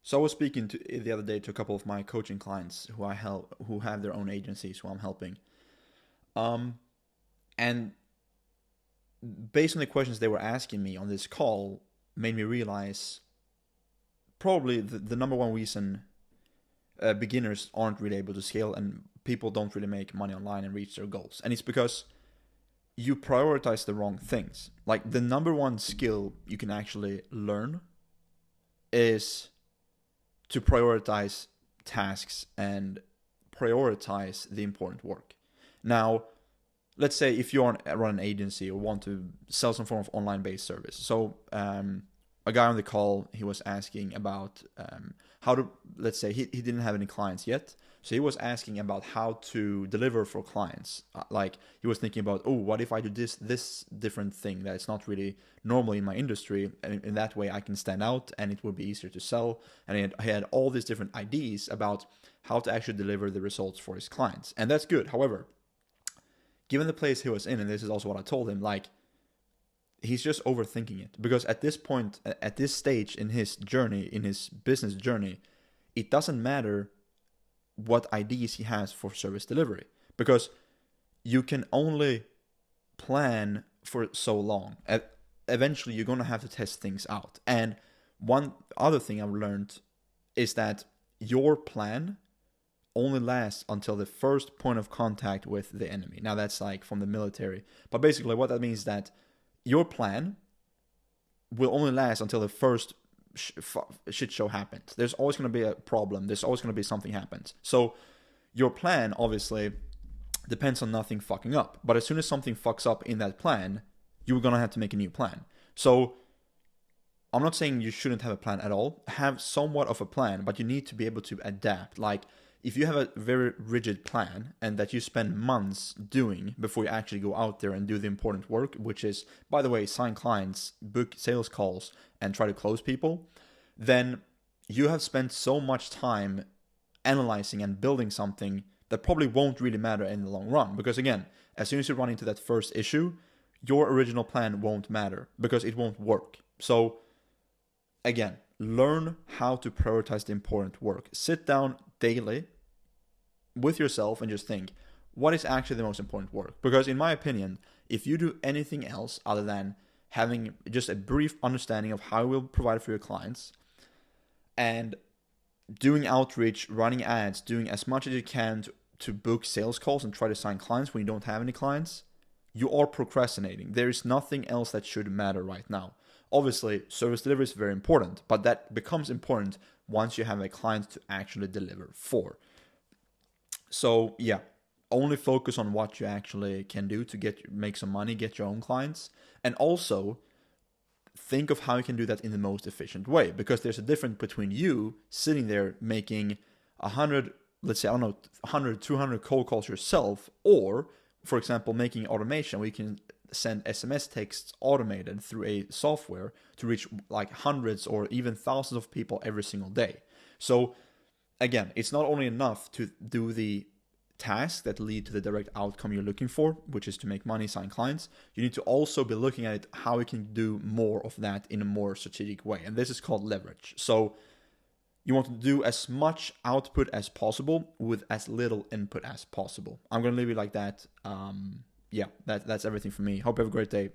So I was speaking to the other day to a couple of my coaching clients who I help, who have their own agencies, who I'm helping. And based on the questions they were asking me on this call, made me realize probably the number one reason beginners aren't really able to scale and people don't really make money online and reach their goals. And it's because you prioritize the wrong things. Like the number one skill you can actually learn is to prioritize tasks and prioritize the important work. Now, let's say if you run an agency or want to sell some form of online based service. So a guy on the call, he was asking about how to, let's say he didn't have any clients yet. So he was asking about how to deliver for clients. Like he was thinking about, oh, what if I do this different thing that is not really normal in my industry, and in that way I can stand out and it would be easier to sell. And he had all these different ideas about how to actually deliver the results for his clients, and that's good. However, given the place he was in, and this is also what I told him, like he's just overthinking it, because at this point, at this stage in his journey, in his business journey, it doesn't matter what ideas he has for service delivery, because you can only plan for so long. Eventually you're going to have to test things out. And one other thing I've learned is that your plan only lasts until the first point of contact with the enemy. Now that's like from the military, but basically what that means is that your plan will only last until the first shit show happens. There's always going to be a problem. There's always going to be something happens. So your plan obviously depends on nothing fucking up. But as soon as something fucks up in that plan, you're going to have to make a new plan. So I'm not saying you shouldn't have a plan at all. Have somewhat of a plan, but you need to be able to adapt. Like if you have a very rigid plan and that you spend months doing before you actually go out there and do the important work, which is, by the way, sign clients, book sales calls, and try to close people, then you have spent so much time analyzing and building something that probably won't really matter in the long run. Because again, as soon as you run into that first issue, your original plan won't matter because it won't work. So again, learn how to prioritize the important work. Sit down daily with yourself and just think, what is actually the most important work? Because in my opinion, if you do anything else other than having just a brief understanding of how you will provide for your clients and doing outreach, running ads, doing as much as you can to book sales calls and try to sign clients when you don't have any clients, you are procrastinating. There is nothing else that should matter right now. Obviously, service delivery is very important, but that becomes important once you have a client to actually deliver for. So yeah, only focus on what you actually can do to make some money, get your own clients, and also think of how you can do that in the most efficient way, because there's a difference between you sitting there making 100, let's say, I don't know, 100, 200 cold calls yourself, or for example, making automation where you can send SMS texts automated through a software to reach like hundreds or even thousands of people every single day. So again, it's not only enough to do the tasks that lead to the direct outcome you're looking for, which is to make money, sign clients. You need to also be looking at it, how you can do more of that in a more strategic way. And this is called leverage. So you want to do as much output as possible with as little input as possible. I'm going to leave it like that. Yeah, that's everything for me. Hope you have a great day.